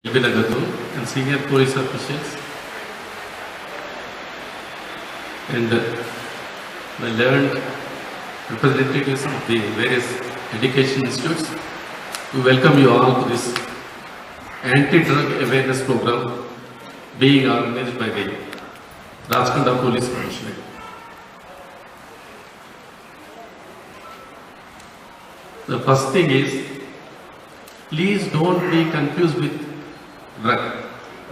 Gatul and senior police officials and the learned representatives of the various education institutes. We welcome you all to this anti-drug awareness program being organized by the Rajkonda Police Commissioner. The first thing is, please don't be confused with drug.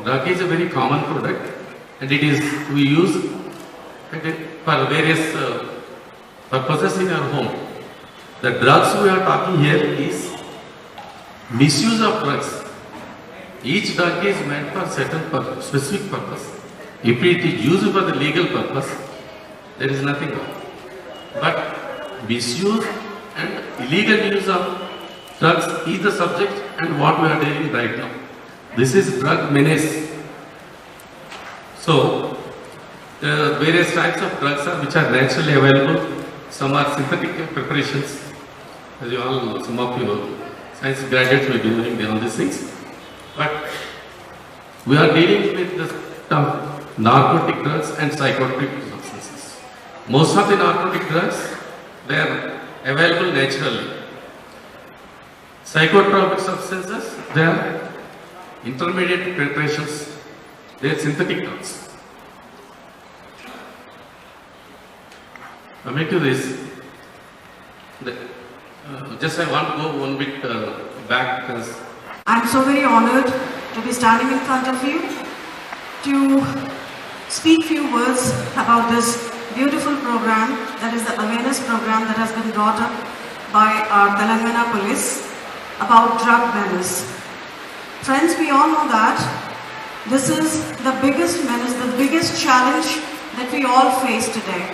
Drug is a very common product and we use it for various purposes in our home. The drugs we are talking here is misuse of drugs. Each drug is meant for certain specific purpose. If it is used for the legal purpose, there is nothing wrong. But misuse and illegal use of drugs is the subject and what we are dealing right now. This is drug menace. So, the various types of drugs which are naturally available. Some are synthetic preparations. As you all know, some of you know, science graduates may be knowing all these things. But we are dealing with the narcotic drugs and psychotropic substances. Most of the narcotic drugs, they are available naturally. Psychotropic substances, they are intermediate preparations, they are synthetic drugs. Coming to this, just I want to go one bit back because I'm so very honored to be standing in front of you to speak few words about this beautiful program, that is the awareness program that has been brought up by our Telangana police about drug menace. Friends, we all know that this is the biggest menace, the biggest challenge that we all face today.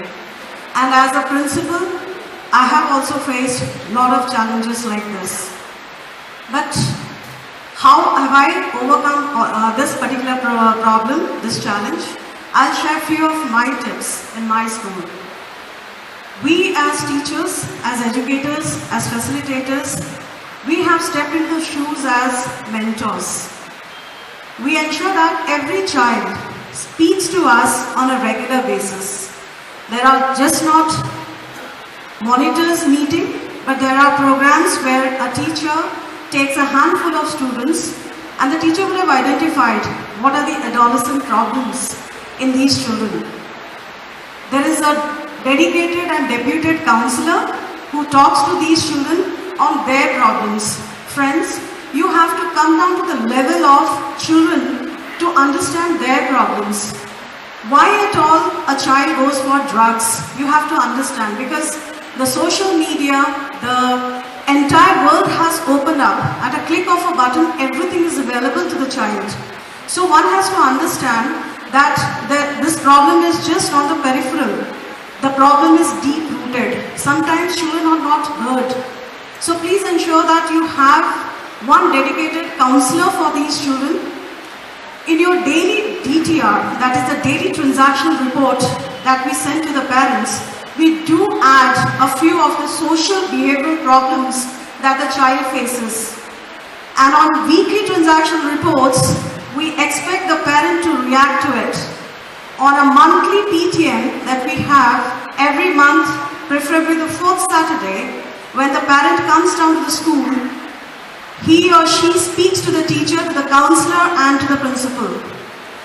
And as a principal, I have also faced a lot of challenges like this. But how have I overcome this particular problem, this challenge? I'll share a few of my tips in my school. We as teachers, as educators, as facilitators, we have stepped into the shoes as mentors. We ensure that every child speaks to us on a regular basis. There are just not monitors meeting, but there are programs where a teacher takes a handful of students and the teacher will have identified what are the adolescent problems in these children. There is a dedicated and deputed counselor who talks to these children on their problems. Friends, you have to come down to the level of children to understand their problems. Why at all a child goes for drugs, you have to understand, because the social media, the entire world has opened up. At a click of a button, everything is available to the child. So one has to understand that this problem is just on the peripheral. The problem is deep-rooted. Sometimes children are not heard. So please ensure that you have one dedicated counselor for these children. In your daily DTR, that is the daily transactional report that we send to the parents, we do add a few of the social behavioral problems that the child faces. And on weekly transactional reports, we expect the parent to react to it. On a monthly PTM that we have every month, preferably the fourth Saturday, when the parent comes down to the school, he or she speaks to the teacher, to the counselor and to the principal.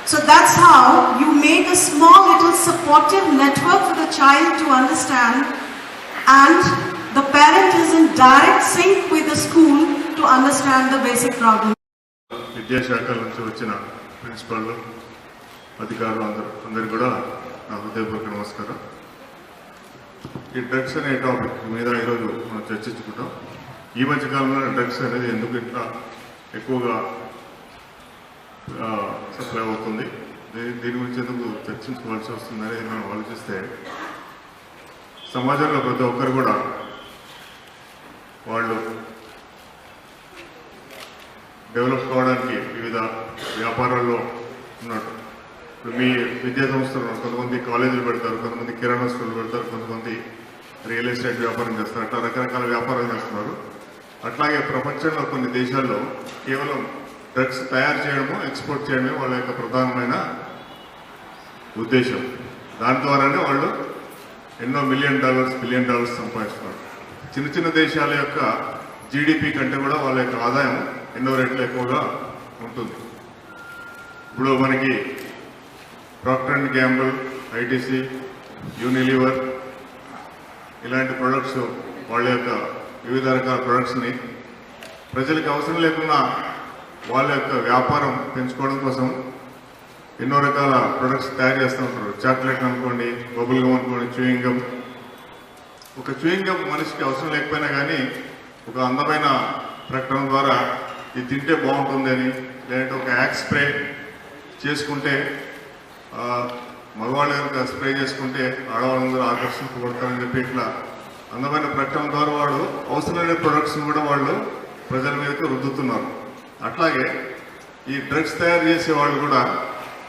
So that's how you make a small little supportive network for the child to understand, and the parent is in direct sync with the school to understand the basic problem. విద్యాశాఖ నుంచి వచ్చిన principal అధికారులు అందరికీ కూడా నా హృదయపూర్వక నమస్కారం. ఈ డ్రగ్స్ అనే టాపిక్ మీద ఈరోజు మనం చర్చించుకుంటాం. ఈ మధ్యకాలంలో డ్రగ్స్ అనేది ఎందుకు ఇట్లా ఎక్కువగా సప్లై అవుతుంది, దీని గురించి ఎందుకు చర్చించుకోవాల్సి వస్తుంది అనేది మనం ఆలోచిస్తే, సమాజంలో ప్రతి ఒక్కరు కూడా వాళ్ళు డెవలప్ కావడానికి వివిధ వ్యాపారాల్లో ఉన్నట్టు. మీ విద్యా సంస్థలు కొంతమంది కాలేజీలు పెడతారు, కొంతమంది కిరాణా స్టోర్లు పెడతారు, కొంతమంది రియల్ ఎస్టేట్ వ్యాపారం చేస్తారు, అట్లా రకరకాల వ్యాపారాలు చేస్తున్నారు. అట్లాగే ప్రపంచంలో కొన్ని దేశాల్లో కేవలం డ్రగ్స్ తయారు చేయడము, ఎక్స్పోర్ట్ చేయడమే వాళ్ళ యొక్క ప్రధానమైన ఉద్దేశం. దాని ద్వారానే వాళ్ళు ఎన్నో $1 మిలియన్ $1 బిలియన్ సంపాదిస్తున్నారు. చిన్న చిన్న దేశాల యొక్క జీడిపి కంటే కూడా వాళ్ళ యొక్క ఆదాయం ఎన్నో రెట్లు ఎక్కువగా ఉంటుంది. ఇప్పుడు మనకి Procter and Gamble, ITC, Unilever ఇలాంటి ప్రొడక్ట్స్, వాళ్ళ యొక్క వివిధ రకాల ప్రొడక్ట్స్ని ప్రజలకు అవసరం లేకుండా వాళ్ళ యొక్క వ్యాపారం పెంచుకోవడం కోసం ఎన్నో రకాల ప్రొడక్ట్స్ తయారు చేస్తూ ఉంటారు. చాక్లెట్ అనుకోండి, బబుల్ గమ్ అనుకోండి, చూయింగ్ గమ్. ఒక చూయింగ్ గమ్ మనిషికి అవసరం లేకపోయినా కానీ ఒక అందమైన ప్రకటన ద్వారా ఇది తింటే బాగుంటుంది అని, లేదంటే ఒక యాక్స్ స్ప్రే చేసుకుంటే మగవాళ్ళు కనుక స్ప్రే చేసుకుంటే ఆడవాళ్ళందరూ ఆకర్షింపబడతారని చెప్పి ఇట్లా అందమైన ప్రకటన ద్వారా వాళ్ళు అవసరమైన ప్రొడక్ట్స్ని కూడా వాళ్ళు ప్రజల మీదకి రుద్దుతున్నారు. అట్లాగే ఈ డ్రగ్స్ తయారు చేసే వాళ్ళు కూడా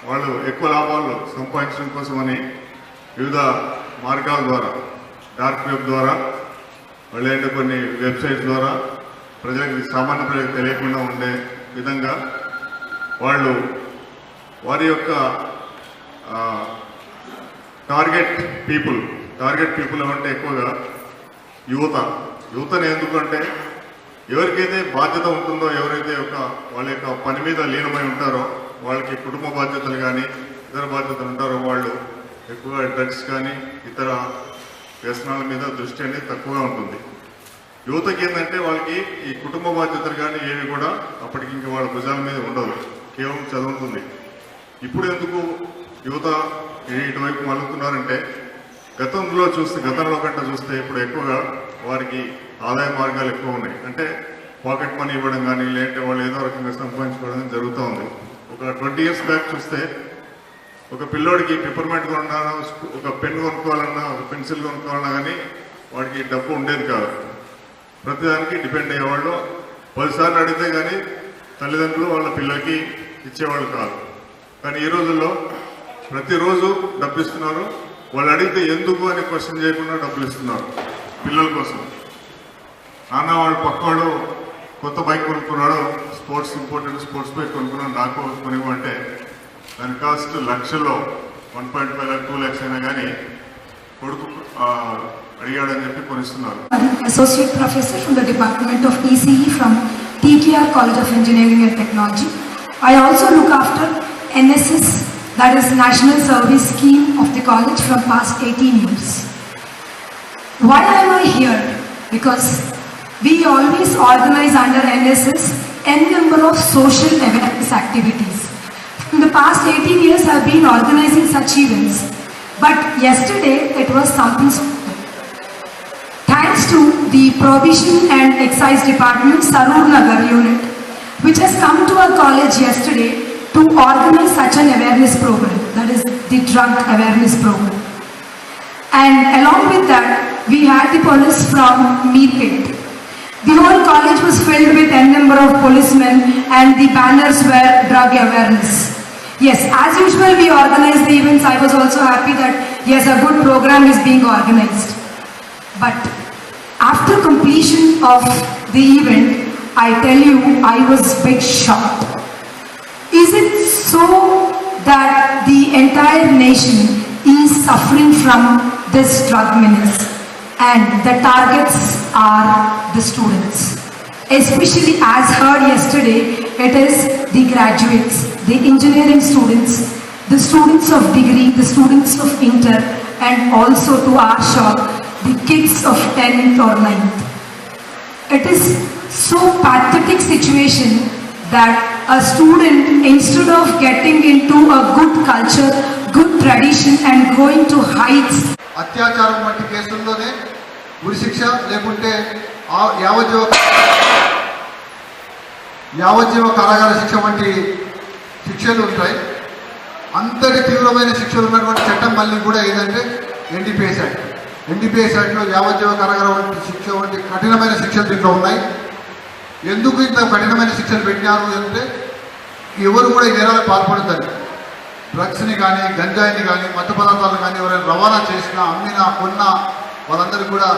వాళ్ళు ఎక్కువ లాభాలు సంపాదించడం కోసమని వివిధ మార్గాల ద్వారా, డార్క్ వెబ్ ద్వారా, లేదంటే కొన్ని వెబ్సైట్స్ ద్వారా ప్రజలకు, సామాన్య ప్రజలకు తెలియకుండా ఉండే విధంగా వాళ్ళు వారి యొక్క టార్గెట్ పీపుల్ అంటే ఎక్కువగా యువతని ఎందుకంటే ఎవరికైతే బాధ్యత ఉంటుందో, ఎవరైతే వాళ్ళ యొక్క పని మీద లీనమై ఉంటారో, వాళ్ళకి కుటుంబ బాధ్యతలు కానీ ఇతర బాధ్యతలు ఉంటారో వాళ్ళు ఎక్కువగా డ్రగ్స్ కానీ ఇతర వ్యసనాల మీద దృష్టి అనేది తక్కువగా ఉంటుంది. యువతకి ఏంటంటే వాళ్ళకి ఈ కుటుంబ బాధ్యతలు కానీ ఏవి కూడా అప్పటికి ఇంకా వాళ్ళ భుజాల మీద ఉండదు, కేవలం చదువుతుంది. ఇప్పుడు ఎందుకు యువత ఇటువైపు మలుగుతున్నారంటే గతంలో కంటే చూస్తే ఇప్పుడు ఎక్కువగా వారికి ఆదాయ మార్గాలు ఎక్కువ ఉన్నాయి. అంటే పాకెట్ మనీ ఇవ్వడం కానీ, లేదంటే వాళ్ళు ఏదో రకంగా సంపాదించుకోవడం జరుగుతూ ఉంది. ఒక 20 years బ్యాక్ చూస్తే ఒక పిల్లోడికి పిపర్మెంట్ కొనాలన్నా, ఒక పెన్ కొనుక్కోవాలన్నా, ఒక పెన్సిల్ కొనుక్కోవాలన్నా కానీ వాడికి డబ్బు ఉండేది కాదు. ప్రతిదానికి డిపెండ్ అయ్యేవాళ్ళు. 10 సార్లు అడిగితే కానీ తల్లిదండ్రులు వాళ్ళ పిల్లలకి ఇచ్చేవాళ్ళు కాదు. కానీ ఈ రోజుల్లో ప్రతిరోజు డబ్బు ఇస్తున్నారు. వాళ్ళు అడిగితే ఎందుకు అని క్వశ్చన్ చేయకుండా డబ్బులు ఇస్తున్నారు పిల్లల కోసం. నాన్న వాడు పక్కవాడు కొత్త బైక్ కొనుక్కున్నాడు, ఇంపార్టెంట్ స్పోర్ట్స్ బైక్ కొనుక్కున్నాడు, నాకు కొనివ్వంటే దాని కాస్ట్ లక్షల్లో 1.5 lakh 2 lakhs అయినా కానీ కొడుకు అడిగాడని చెప్పి కొనిస్తున్నారు. Associate Professor from the Department of ECE from TTR College of Engineering and Technology. I also look after NSS, that is National Service Scheme of the college from past 18 years. Why am I here? Because we always organize under NSS n number of social awareness activities. In the past 18 years I have been organizing such events, but yesterday it was something special. Thanks to the Prohibition and Excise Department Sarur Nagar unit, which has come to our college yesterday to organize such an awareness program, that is the drug awareness program. And along with that, we had the police from Meerpet. The whole college was filled with n number of policemen and the banners were drug awareness. Yes, as usual we organize the events. I was also happy that yes, a good program is being organized. But after completion of the event, I tell you, I was a bit shocked. Is it so that the entire nation is suffering from this drug menace and the targets are the students? Especially as heard yesterday, it is the graduates, the engineering students, the students of degree, the students of inter, and also to our shock, the kids of 10th or 9th. It is so pathetic situation that a student, instead of getting into a good culture, good tradition and going to heights. అత్యాచారం వంటి కేసుల్లోనే ఉరి శిక్ష లేకుంటే యావజ్జీవ కారాగార శిక్ష వంటి శిక్షలు ఉంటాయి. అంతటి తీవ్రమైన శిక్షలు ఉన్నటువంటి చట్టం మళ్ళీ కూడా ఏదంటే ఎన్డీపీఎస్ యాక్ట్. ఎన్డీపీఎస్ యాక్ట్లో యావజ్జీవ కారాగార వంటి శిక్ష వంటి కఠినమైన శిక్షలు దీంట్లో ఉన్నాయి. ఎందుకు ఇంత కఠినమైన శిక్షలు పెట్టినారు అంటే ఎవరు కూడా ఈ నేరాలకు పాల్పడతారు. డ్రగ్స్ని కానీ, గంజాయిని కానీ, మత్తు పదార్థాలను కానీ ఎవరైనా రవాణా చేసినా, అమ్మినా, కొన్నా వాళ్ళందరికీ కూడా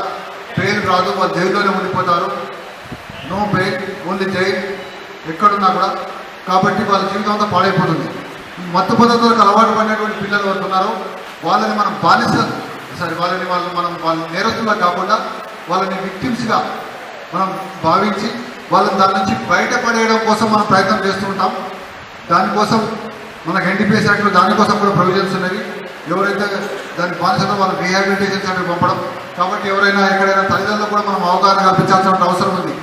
బెయిల్ రాదు, వాళ్ళు జైల్లోనే ఉండిపోతారు. No bail, only jail. ఎక్కడున్నా కూడా కాబట్టి వాళ్ళ జీవితం అంతా పాడైపోతుంది. మత్తు పదార్థాలకు అలవాటు పడినటువంటి పిల్లలు ఎవరు ఉన్నారో వాళ్ళని మనం వాళ్ళని నేరస్తులుగా కాకుండా వాళ్ళని విక్టిమ్స్గా మనం భావించి వాళ్ళని దాని నుంచి బయటపడేయడం కోసం మనం ప్రయత్నం చేస్తూ ఉంటాం. దానికోసం మనకు ఎన్డీపీఎస్ యాక్ట్లో దానికోసం కూడా ప్రొవిజన్స్ ఉన్నవి. ఎవరైతే దానికి బానిసలో వాళ్ళకి రీహాబిలిటేషన్ సెంటర్ పంపడం. కాబట్టి ఎవరైనా ఎక్కడైనా తల్లిదండ్రులు కూడా మనం అవగాహన కల్పించాల్సిన అవసరం ఉంది.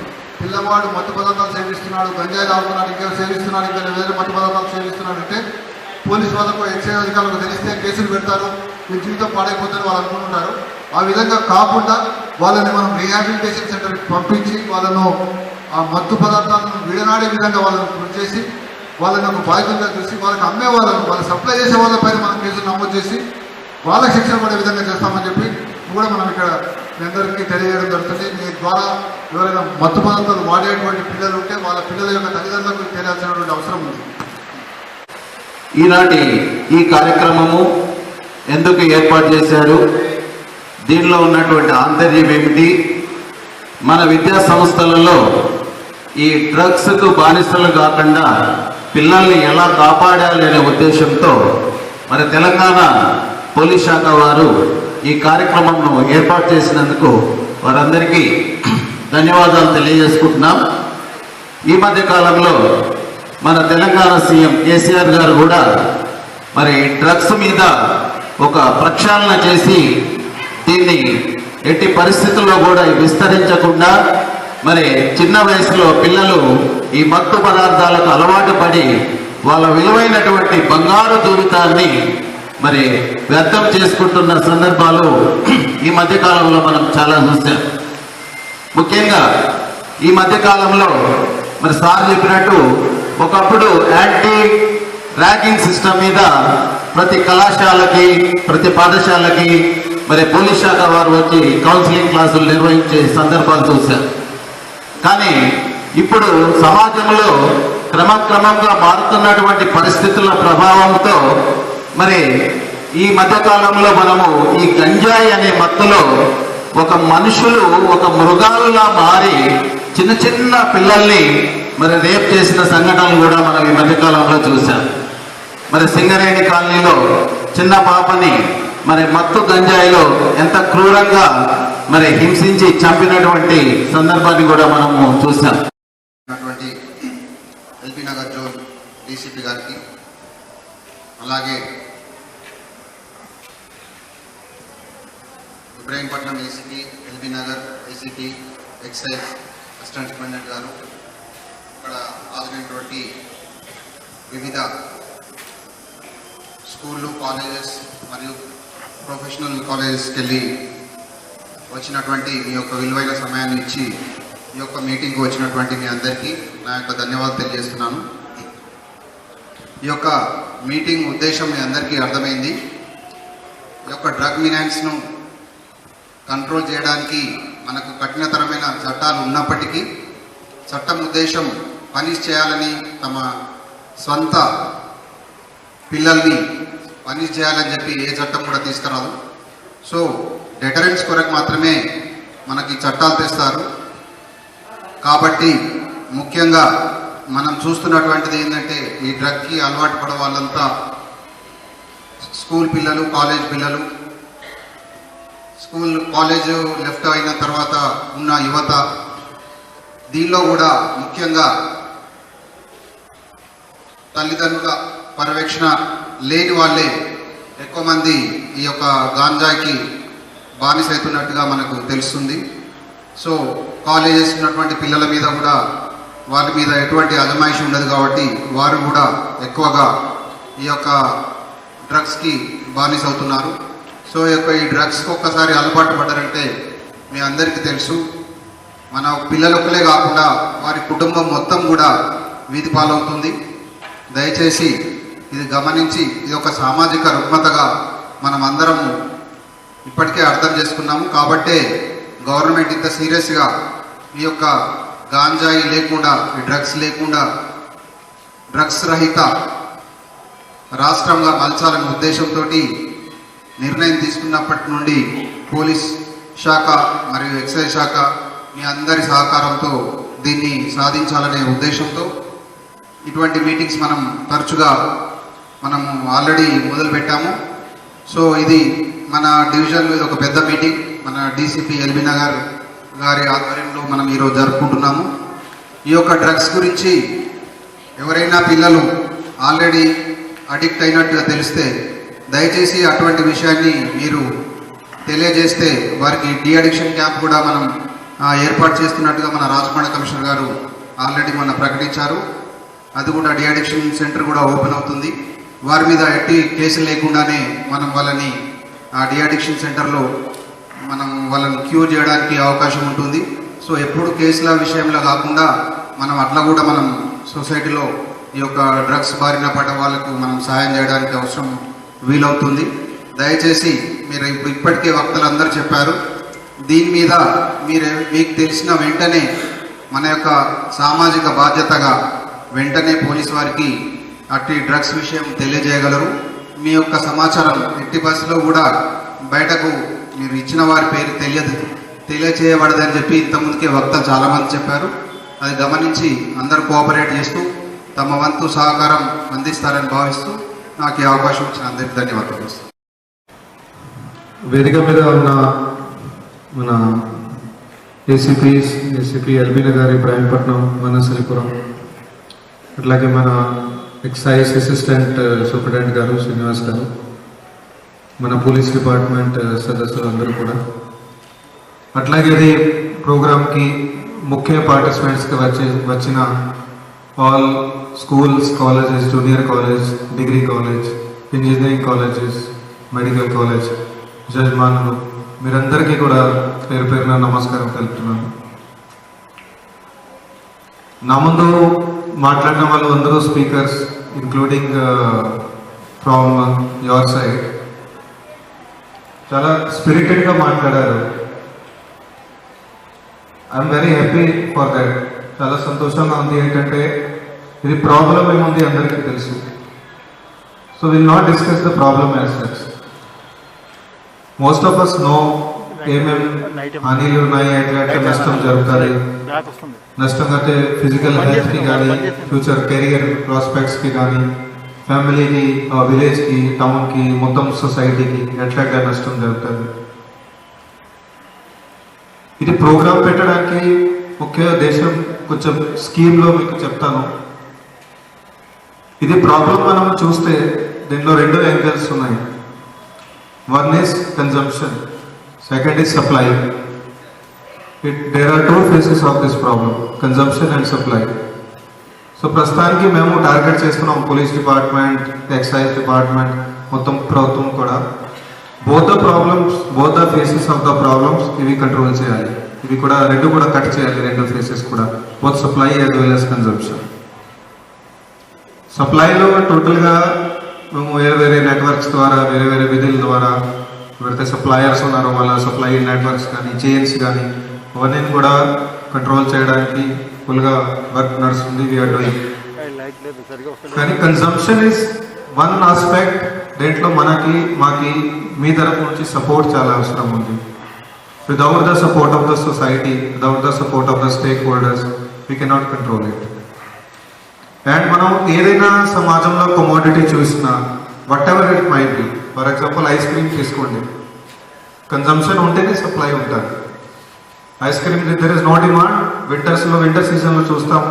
పిల్లవాడు మత్తు పదార్థాలు సేవిస్తున్నాడు, గంజాయి తాగుతున్నాడు, ఇంకేదో సేవిస్తున్నాడు, ఇంకా వేరే మత్తు పదార్థాలు సేవిస్తున్నాడు అంటే పోలీసు వాళ్ళకు ఎక్సైజ్ అధికారులకు తెలిస్తే కేసులు పెడతారు, మీ జీవితం పాడైపోతుందని వాళ్ళు అనుకుంటున్నారు. ఆ విధంగా కాకుండా వాళ్ళని మనం రీహాబిలిటేషన్ సెంటర్కి పంపించి వాళ్ళను ఆ మత్తు పదార్థాలను విడనాడే విధంగా వాళ్ళను కృషి చేసి వాళ్ళని ఒక బాధ్యతగా చూసి వాళ్ళకి అమ్మే వాళ్ళు సప్లై చేసే వాళ్ళపైన మనం కేసులు నమోదు చేసి వాళ్ళకి శిక్షణ పడే విధంగా చేస్తామని చెప్పి కూడా మనం ఇక్కడ మీ అందరికీ తెలియజేయడం జరుగుతుంది. మీ ద్వారా ఎవరైనా మత్తు పదార్థాలు వాడేటువంటి పిల్లలు ఉంటే వాళ్ళ పిల్లల యొక్క తల్లిదండ్రులకు తెలియాల్సినటువంటి అవసరం ఉంది. ఈనాటి ఈ కార్యక్రమము ఎందుకు ఏర్పాటు చేశారు, దీనిలో ఉన్నటువంటి ఆంతర్యం ఏమిటి, మన విద్యా సంస్థలలో ఈ డ్రగ్స్కు బానిసలు కాకుండా పిల్లల్ని ఎలా కాపాడాలి అనే ఉద్దేశంతో మరి తెలంగాణ పోలీస్ శాఖ వారు ఈ కార్యక్రమంను ఏర్పాటు చేసినందుకు వారందరికీ ధన్యవాదాలు తెలియజేసుకుంటున్నాం. ఈ మధ్య కాలంలో మన తెలంగాణ సీఎం కేసీఆర్ గారు కూడా మరి డ్రగ్స్ మీద ఒక ప్రక్షాళన చేసి దీన్ని ఎట్టి పరిస్థితుల్లో కూడా విస్తరించకుండా మరి చిన్న వయసులో పిల్లలు ఈ మత్తు పదార్థాలకు అలవాటు పడి వాళ్ళ విలువైనటువంటి బంగారు జీవితాన్ని మరి వ్యర్థం చేసుకుంటున్న సందర్భాలు ఈ మధ్యకాలంలో మనం చాలా చూసాం. ముఖ్యంగా ఈ మధ్యకాలంలో మరి సార్ చెప్పినట్టు ఒకప్పుడు యాంటీ ర్యాగింగ్ సిస్టమ్ మీద ప్రతి కళాశాలకి ప్రతి పాఠశాలకి మరి పోలీస్ శాఖ వారు వచ్చి కౌన్సిలింగ్ క్లాసులు నిర్వహించే సందర్భాలు చూశారు. కానీ ఇప్పుడు సమాజంలో క్రమక్రమంగా మారుతున్నటువంటి పరిస్థితుల ప్రభావంతో మరి ఈ మధ్యకాలంలో మనము ఈ గంజాయి అనే మత్తులో ఒక మనుషులు ఒక మృగాలులా మారి చిన్న చిన్న పిల్లల్ని మరి రేప్ చేసిన సంఘటనలు కూడా మనం ఈ మధ్యకాలంలో చూసాం. మరి సింగరేణి కాలనీలో చిన్న పాపని మరి మత్తు గంజాయిలో ఎంత క్రూరంగా మరి హింసించి చంపినటువంటి సందర్భాన్ని కూడా మనము చూసాం. ఎల్బీ నగర్ జోన్ డీసీపీ గారికి, అలాగే Ibrahimpatnam ACP, LB Nagar ACP, excise assistant superintendent గారు, ఇక్కడ హాజరైనటువంటి వివిధ స్కూళ్ళు, కాలేజెస్ మరియు ప్రొఫెషనల్ కాలేజెస్కి వెళ్ళి వచ్చినటువంటి మీ యొక్క విలువైన సమయాన్ని ఇచ్చి ఈ యొక్క మీటింగ్కి వచ్చినటువంటి మీ అందరికీ నా యొక్క ధన్యవాదాలు తెలియజేస్తున్నాను. ఈ యొక్క మీటింగ్ ఉద్దేశం మీ అందరికీ అర్థమైంది. ఈ యొక్క డ్రగ్ మినాన్స్ను కంట్రోల్ చేయడానికి మనకు కఠినతరమైన చట్టాలు ఉన్నప్పటికీ చట్టం ఉద్దేశం పనిష్ చేయాలని, తమ స్వంత పిల్లల్ని పనిష్ చేయాలని చెప్పి ఏ చట్టం కూడా తీసుకురాదు. సో డెటరెన్స్ కొరకు మాత్రమే మనకి చట్టాలు తెస్తారు. కాబట్టి ముఖ్యంగా మనం చూస్తున్నటువంటిది ఏంటంటే ఈ డ్రగ్కి అలవాటు పడే వాళ్ళంతా స్కూల్ పిల్లలు, కాలేజ్ పిల్లలు, స్కూల్ కాలేజ్ లెఫ్ట్ అయిన తర్వాత ఉన్న యువత, దీనిలో కూడా ముఖ్యంగా తల్లిదండ్రుల పర్యవేక్షణ లేని వాళ్ళే ఎక్కువ మంది ఈ యొక్క గాంజాకి బానిస అవుతున్నట్టుగా మనకు తెలుస్తుంది. సో కాలేజెస్ ఉన్నటువంటి పిల్లల మీద కూడా వాళ్ళ మీద ఎటువంటి అజమాయిషి ఉండదు కాబట్టి వారు కూడా ఎక్కువగా ఈ యొక్క డ్రగ్స్కి బానిస అవుతున్నారు. సో ఈ డ్రగ్స్కి ఒక్కసారి అలవాటు పడ్డారంటే మీ అందరికీ తెలుసు, మన పిల్లలొక్కలే కాకుండా వారి కుటుంబం మొత్తం కూడా వీధి పాలవుతుంది. దయచేసి ఇది గమనించి ఇది ఒక సామాజిక రుగ్మతగా మనం అందరము ఇప్పటికే అర్థం చేసుకున్నాము. కాబట్టే గవర్నమెంట్ ఇంత సీరియస్గా ఈ యొక్క గాంజాయి లేకుండా, ఈ డ్రగ్స్ లేకుండా డ్రగ్స్ రహిత రాష్ట్రంగా మలచాలనే ఉద్దేశంతో నిర్ణయం తీసుకున్నప్పటి నుండి పోలీస్ శాఖ మరియు ఎక్సైజ్ శాఖ మీ అందరి సహకారంతో దీన్ని సాధించాలనే ఉద్దేశంతో ఇటువంటి మీటింగ్స్ మనం తరచుగా మనము ఆల్రెడీ మొదలు పెట్టాము. సో ఇది మన డివిజన్లో ఇది ఒక పెద్ద మీటింగ్. మన డీసీపీ ఎల్బీ నగర్ గారి ఆధ్వర్యంలో మనం ఈరోజు జరుపుకుంటున్నాము. ఈ యొక్క డ్రగ్స్ గురించి ఎవరైనా పిల్లలు ఆల్రెడీ అడిక్ట్ అయినట్టుగా తెలిస్తే దయచేసి అటువంటి విషయాన్ని మీరు తెలియజేస్తే వారికి డీ అడిక్షన్ క్యాంప్ కూడా మనం ఏర్పాటు చేస్తున్నట్టుగా మన రాజకొండ కమిషనర్ గారు ఆల్రెడీ మొన్న ప్రకటించారు. అది కూడా డీ అడిక్షన్ సెంటర్ కూడా ఓపెన్ అవుతుంది. వారి మీద ఎట్టి కేసులు లేకుండానే మనం వాళ్ళని ఆ డీ అడిక్షన్ సెంటర్లో మనం వాళ్ళని క్యూర్ చేయడానికి అవకాశం ఉంటుంది. సో ఎప్పుడు కేసుల విషయంలో కాకుండా మనం అట్లా కూడా మనం సొసైటీలో ఈ యొక్క డ్రగ్స్ బారిన పడ్డ వాళ్ళకు మనం సహాయం చేయడానికి అవసరం వీలవుతుంది. దయచేసి మీరు ఇప్పటికే వక్తలందరూ చెప్పారు. దీని మీద మీకు తెలిసిన వెంటనే మన యొక్క సామాజిక బాధ్యతగా వెంటనే పోలీసు వారికి అట్టి డ్రగ్స్ విషయం తెలియజేయగలరు. మీ యొక్క సమాచారం ఎట్టి బస్సులో కూడా బయటకు మీరు ఇచ్చిన వారి పేరు తెలియచేయబడదని చెప్పి ఇంతకుముందుకే వక్తలు చాలామంది చెప్పారు. అది గమనించి అందరూ కోఆపరేట్ చేస్తూ తమ వంతు సహకారం అందిస్తారని భావిస్తూ నాకు ఈ అవకాశం ఇచ్చిన అందరికీ ధన్యవాదాలు. వేదిక మీద ఉన్న మన ఏసీపీ ఎల్బీ నగర్, ఇబ్రాహీంపట్నం, వనసలిపురం, అట్లాగే మన ఎక్సైజ్ అసిస్టెంట్ సూపరింటెండెంట్ గారు శ్రీనివాస్ గారు, మన పోలీస్ డిపార్ట్మెంట్ సదస్సులు అందరూ కూడా, అట్లాగే ఇది ప్రోగ్రామ్కి ముఖ్య పార్టిసిపెంట్స్గా వచ్చిన all schools, colleges, junior college, degree college, engineering colleges, medical college యజమానులు మీరందరికీ కూడా పేరు పేరున నమస్కారం తెలుపుతున్నాను. నా ముందు మాట్లాడిన వాళ్ళు అందరూ speakers, including from your side, చాలా స్పిరిటెడ్గా మాట్లాడారు. I'm very happy for that. చాలా సంతోషంగా ఉంది. ఏంటంటే ఇది ప్రాబ్లం ఏముంది అందరికీ తెలుసు. So will not discuss the problem as such. Most of us know ఏమేమి హానీలు ఉన్నాయి, ఎట్లా నష్టం జరుగుతుంది. నష్టం అంటే ఫిజికల్ హెల్త్కి కానీ, ఫ్యూచర్ కెరియర్ ప్రాస్పెక్ట్స్కి కానీ, ఫ్యామిలీకి, విలేజ్కి, టౌన్కి, మొత్తం సొసైటీకి ఎట్లా నష్టం జరుగుతుంది. ఇది ప్రోగ్రామ్ పెట్టడానికి ముఖ్య ఉద్దేశం కొంచెం స్కీమ్లో మీకు చెప్తాను. ఇది ప్రాబ్లం మనం చూస్తే దీనిలో 2 యాంగిల్స్ ఉన్నాయి. One is consumption, second is supply. There are 2 faces of this problem, consumption and supply. So ప్రస్తుతానికి మేము టార్గెట్ చేస్తున్నాం పోలీస్ డిపార్ట్మెంట్, ఎక్సైజ్ డిపార్ట్మెంట్, మొత్తం ప్రభుత్వం కూడా both the phases of the problems ఇవి కంట్రోల్ చేయాలి. ఇవి కూడా 2 కూడా కట్ చేయాలి. 2 ఫేసెస్ కూడా, both supply as well as consumption. సప్లైలో టోటల్గా మేము వేరే నెట్వర్క్స్ ద్వారా, వేరే విధుల ద్వారా, ఎవరైతే సప్లయర్స్ ఉన్నారో వాళ్ళ సప్లై నెట్వర్క్స్ కానీ, చైన్స్ కానీ, అవన్నీ కూడా కంట్రోల్ చేయడానికి ఫుల్గా వర్క్ నడుస్తుంది. We are doing. కానీ కన్జంప్షన్ ఈజ్ వన్ ఆస్పెక్ట్. దీంట్లో మాకి మీ తరఫు నుంచి సపోర్ట్ చాలా అవసరం ఉంది. Without the support of the society, without the support of the stakeholders, we cannot control it. And మనం ఏదైనా సమాజంలో కమోడిటీ చూసినా, whatever it might be, for example ice cream తీసుకోండి. కన్జంప్షన్ ఉంటేనే సప్లై ఉంటుంది. Ice cream there is no demand. Winter సీజన్లో చూస్తాము,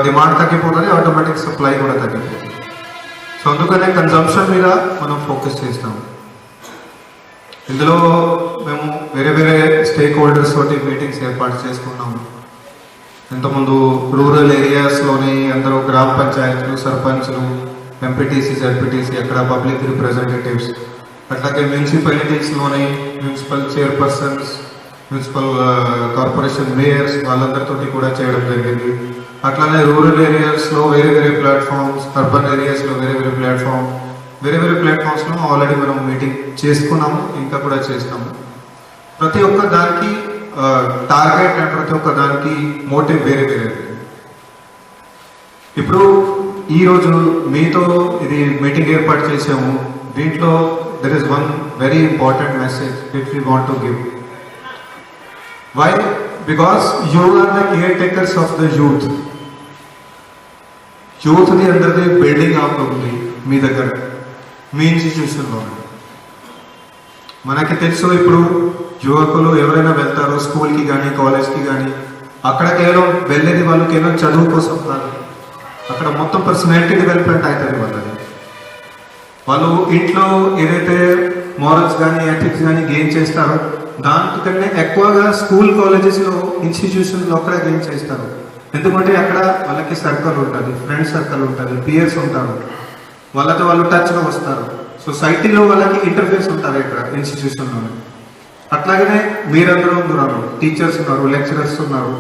demand తగ్గిపోతుంది, ఆటోమేటిక్ సప్లై కూడా తగ్గిపోతుంది. సో అందుకనే కన్జంప్షన్ మీద మనం ఫోకస్ చేస్తాము. ఇందులో మేము వేరే స్టేక్ హోల్డర్స్ తోటి మీటింగ్స్ ఏర్పాటు చేసుకున్నాము. ఇంతకుముందు రూరల్ ఏరియాస్లోని అందరూ గ్రామ పంచాయతీలు, సర్పంచ్లు, ఎంపీటీసీ, జడ్పీటీసీ, అక్కడ పబ్లిక్ రిప్రజెంటేటివ్స్, అట్లాగే మున్సిపాలిటీస్లోని municipal chairpersons, municipal corporation mayors, వాళ్ళందరితోటి కూడా చేయడం జరిగింది. అట్లానే రూరల్ ఏరియాస్లో వేరే ప్లాట్ఫామ్స్, అర్బన్ ఏరియాస్లో వేరే ప్లాట్ఫామ్స్లో ఆల్రెడీ మనం మీటింగ్ చేసుకున్నాము, ఇంకా కూడా చేస్తాము. ప్రతి ఒక్క దానికి టార్గెట్ అండ్ ప్రతి ఒక్క దానికి మోటివ్ వేరే. ఇప్పుడు ఈరోజు మీతో ఇది మీటింగ్ ఏర్పాటు చేసాము. దీంట్లో there is one very important message which we want to give. Why? Because you are the caretakers of the youth. యూత్ది అందరిది బిల్డింగ్ అవుతుంది మీ దగ్గర, మీ ఇన్స్టిట్యూషన్లో. మనకి తెలుసు ఇప్పుడు యువకులు ఎవరైనా వెళ్తారో స్కూల్కి కానీ కాలేజ్కి కానీ, అక్కడ కేవలం వెళ్ళేది వాళ్ళు కేవలం చదువు కోసం కాదు, అక్కడ మొత్తం పర్సనాలిటీ డెవలప్మెంట్ అవుతుంది వాళ్ళది. వాళ్ళు ఇంట్లో ఏదైతే మారల్స్ కానీ ఎథిక్స్ కానీ గెయిన్ చేస్తారో దానికన్నా ఎక్కువగా స్కూల్ కాలేజెస్లో ఇన్స్టిట్యూషన్లో అక్కడ గెయిన్ చేస్తారు. ఎందుకంటే అక్కడ వాళ్ళకి సర్కిల్ ఉంటుంది, ఫ్రెండ్ సర్కిల్ ఉంటుంది, పియర్స్ ఉంటారు, వాళ్ళతో వాళ్ళు టచ్లో వస్తారు, సొసైటీలో వాళ్ళకి ఇంటర్ఫేస్ ఉంటారు ఇక్కడ ఇన్స్టిట్యూషన్లోనే. అట్లాగనే మీరందరూ ఉన్నారు, టీచర్స్ ఉన్నారు, లెక్చరర్స్ ఉన్నారు,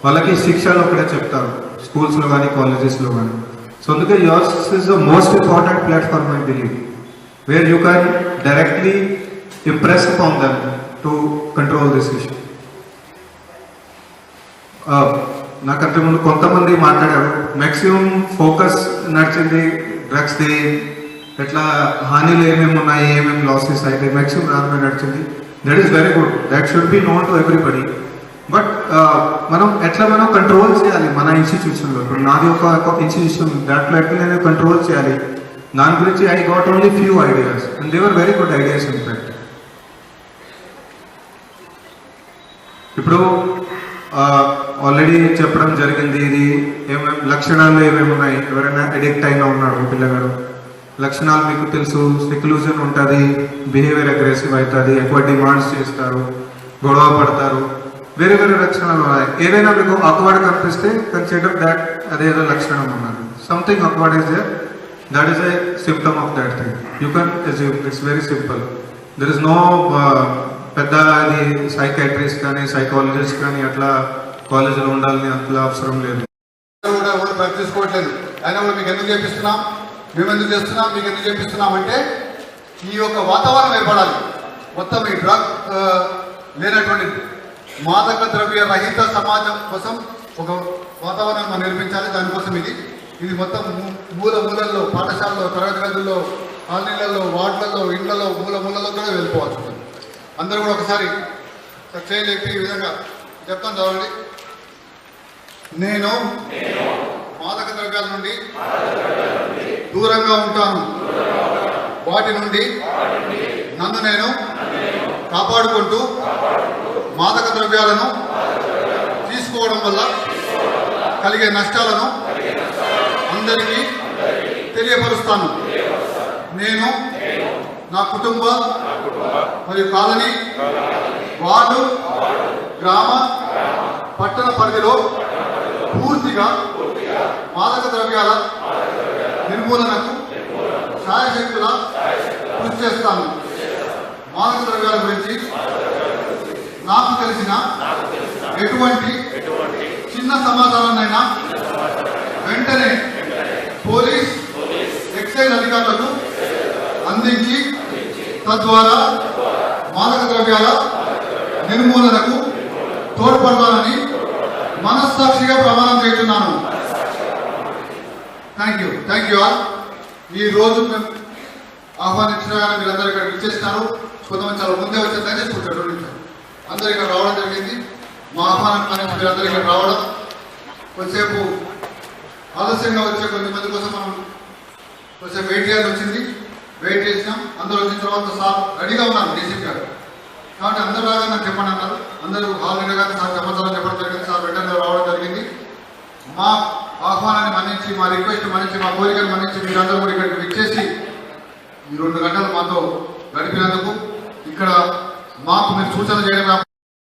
వాళ్ళకి శిక్షలు అక్కడే చెప్తారు స్కూల్స్లో కానీ కాలేజెస్లో కానీ. సో అందుకే yours is the most important platform I believe, where you can directly impress upon them to control this issue. నాకంటే ముందు కొంతమంది మాట్లాడారు, మ్యాక్సిమం ఫోకస్ నడిచింది డ్రగ్స్ది, ఎట్లా హానిలు ఏమేమి ఉన్నాయి, ఏమేమి లాసెస్ అయితే మ్యాక్సిమం దాని మీద నడిచింది. That is very good, that should be known to everybody. But మనం ఎట్లా మనం కంట్రోల్ చేయాలి మన ఇన్స్టిట్యూషన్లో. ఇప్పుడు నాది ఒక ఇన్స్టిట్యూషన్, దాంట్లో ఎట్లా నేను కంట్రోల్ చేయాలి దాని గురించి I got only few ideas and they were very good ideas in fact. ఇప్పుడు ఆల్రెడీ చెప్పడం జరిగింది, ఇది ఏమేమి లక్షణాలు ఏమేమి ఉన్నాయి, ఎవరైనా అడిక్ట్ అయినా ఉన్నాడు పిల్లగాడు, లక్షణాలు మీకు తెలుసు, సెక్లూజన్ ఉంటుంది, బిహేవియర్ అగ్రెసివ్ అవుతుంది, ఎక్కువ డిమాండ్స్ చేస్తారు, గొడవ పడతారు, వేరే వేరే లక్షణాలు ఉన్నాయి. ఏదైనా మీకు అక్వర్డ్ కనిపిస్తే కన్సిడర్ దాట్ అదేదో లక్షణం ఉన్నది, something awkward is there, that is a symptom of that thing. You can assume, it's very simple. There is no పెద్ద అది సైకాట్రిస్ట్ కానీ సైకాలజిస్ట్ కానీ అట్లా కాలేజీలో ఉండాలని అట్లా అవసరం లేదు. కూడా ఎవరు డ్రగ్ తీసుకోవట్లేదు, అయినా కూడా మీకు ఎందుకు చేపిస్తున్నాం, మేము ఎందుకు చేస్తున్నాం, మీకు ఎందుకు చేపిస్తున్నాం అంటే ఈ యొక్క వాతావరణం ఏర్పడాలి. మొత్తం ఈ డ్రగ్ లేనటువంటి మాదక ద్రవ్య రహిత సమాజం కోసం ఒక వాతావరణం మనం నిర్మించాలి. దానికోసం ఇది మొత్తం మూలల్లో, పాఠశాలలో, తరగతి గదుల్లో, కాలనీలలో, వార్డులలో, ఇండ్లలో, మూలలో కూడా వెళ్ళిపోవాల్సి ఉంటుంది. అందరూ కూడా ఒకసారి చేయలేపి ఈ విధంగా చెప్తాను చదవండి. నేను మాదక ద్రవ్యాల నుండి దూరంగా ఉంటాను, వాటి నుండి నన్ను నేను కాపాడుకుంటూ మాదక ద్రవ్యాలను తీసుకోవడం వల్ల కలిగే నష్టాలను అందరికీ తెలియపరుస్తాను. నేను నా కుటుంబ మరియు కాలనీ, వార్డు, గ్రామ, పట్టణ పరిధిలో పూర్తిగా మాదక ద్రవ్యాల నిర్మూలనకు శాయశక్తుల కృషి చేస్తాను. మాదక ద్రవ్యాల గురించి నాకు తెలిసిన ఎటువంటి చిన్న సమాచారాన్నైనా వెంటనే పోలీస్, ఎక్సైజ్ అధికారులకు అందించి తద్వారా మాదక ద్రవ్యాల నిర్మూలనకు తోడ్పడతానని మనస్సాక్షిగా ప్రమాణం చేస్తున్నాను. Thank you all. ఈ రోజు మేము ఆహ్వానించిన మీరందరూ ఇక్కడ విచ్చేసినారు. కొంతమంది చాలా ముందే వచ్చే దయచేసి కూర్చోండి, 2 నిమిషాలు. అందరూ ఇక్కడ రావడం జరిగింది. మా ఆహ్వానం మీరందరూ ఇక్కడ రావడం, కొంతసేపు ఆలస్యంగా వచ్చే కొంతమంది కోసం మనం కొంచెం వెయిట్ చేయాల్సి వచ్చింది. వెయిట్ చేసినాం. అందరూ వచ్చిన తర్వాత సార్ రెడీగా ఉన్నారు, డీసీపీ గారు. కాబట్టి అందరూ రాగా నాకు చెప్పండి అన్నారు. అందరూ హాల్ కానీ సార్ సమాచారం చెప్పడం జరిగింది. సార్ వెంటనే రావడం జరిగింది. మా ఆహ్వానాన్ని మన్నించి, మా రిక్వెస్ట్ మన్నించి, మా కోరికను మన్నించి మీరందరూ కూడా ఇక్కడికి విచ్చేసి ఈ 2 గంటలు మాతో గడిపినందుకు, ఇక్కడ మాకు మీరు సూచన చేయడం